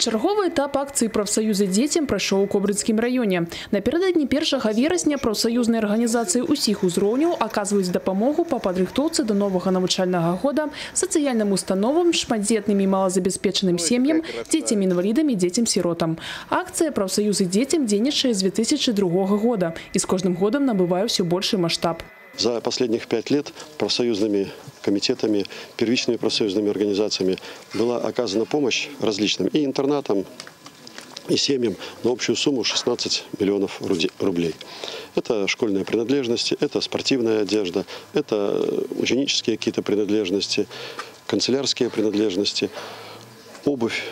Чарговы этап акцыі прафсаюзы дзецям прайшоў у Кобрынскім раёне. Напярэдадні 1 верасня прафсаюзныя арганізацыі ўсіх узроўняў аказваюць дапамогу па падрыхтоўцы да новага навучальнага года сацыяльным установам, шматдзетным і малазабяспечаным сем'ям, дзецям-інвалідам і дзецям-сіротам. Акцыя прафсаюзы дзецям дзейнічае з 2002 года і з кожным годам набывае ўсё большы маштаб. За последних 5 лет профсоюзными комитетами, первичными профсоюзными организациями была оказана помощь различным и интернатам, и семьям на общую сумму 16 миллионов рублей. Это школьные принадлежности, это спортивная одежда, это ученические какие-то принадлежности, канцелярские принадлежности, обувь.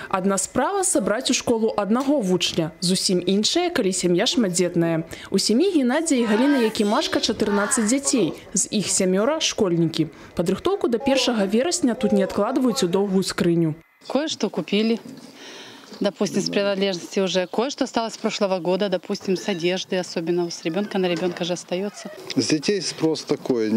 Адна справа – сабраць у школу аднаго вучня, зусім іншая, калі сям'я шматдзетная. У сям'і Геннадзія і Галіны Якімашка 14 дзяцей, з іх 7 – школьнікі. Падрыхтоўку до 1 верасня тут не откладываюць у доўгую скрыню. Кое-что купили, допустим, с принадлежности уже. Кое-что осталось с прошлого года, допустим, с одежды, особенно с ребенка на ребенка же остается. С детей спрос такой,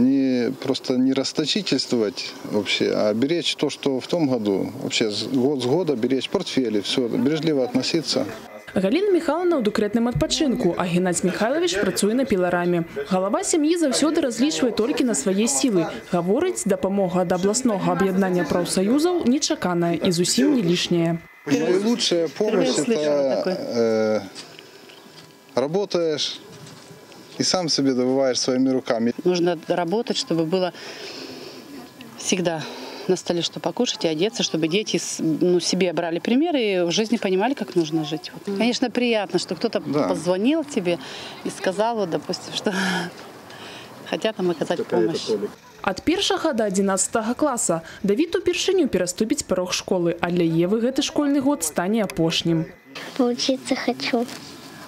просто не расточительствовать вообще, а беречь то, что в том году. Вообще с года беречь портфели, все, бережливо относиться. Галина Михайловна ў дэкрэтным адпачынку, а Геннадзь Михайлович працуе на пілараме. Галава сям'і заўсёды разлічвае толькі на свае сілы. Гаворыць, дапамога ад абласнога аб'яднання прафсаюзаў нечаканая і зусім не лішняя. Наилучшая помощь – это работаешь и сам себе добываешь своими руками. Нужно работать, чтобы было всегда на столе что покушать и одеться, чтобы дети себе брали примеры и в жизни понимали, как нужно жить. Конечно, приятно, что кто-то позвонил тебе и сказал, допустим, что хотят нам оказать помощь. Ад 1 до 11 класа Давід упершыню пераступіць парог школы, а для Евы гэты школьны год стане апошнім. Поучиться хочу.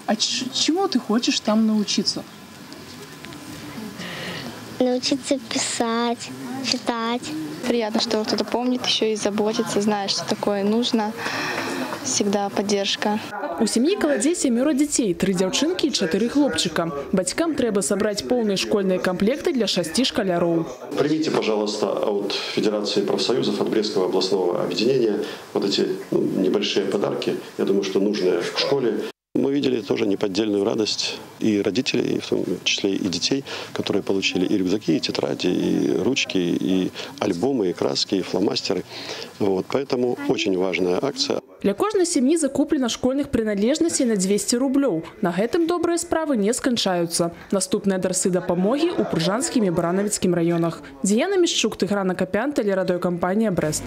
А чему ты хочешь там научиться? Научиться писать, читать. Приятно, что кто-то помнит еще и заботится, знает, что такое нужно. Всегда поддержка. У сям'і каладзей 7 дзяцей, 3 дзяўчынкі і 4 хлопчыка. Бацькам трэба сабраць полные школьные комплекты для 6 школяроў. Примите, пожалуйста, от Федерации профсоюзов, от Брестского областного объединения вот эти небольшие подарки. Я думаю, что нужные в школе. Мы видели тоже неподдельную радость и родителей, в том числе и детей, которые получили и рюкзаки, и тетради, и ручки, и альбомы, и краски, и фломастеры. Поэтому очень важная акция. Для кожнай сям'і закуплена школьных прыналежнасцей на 200 рублёў. На гэтым добрыя справы не сканчаюцца. Наступныя адрасы дапамогі ў Прыжанскім і Баранавіцкім раёнах. Дзіяна Мішчук, Тыгран Акапян, тэлерадыёкампанія «Брэст».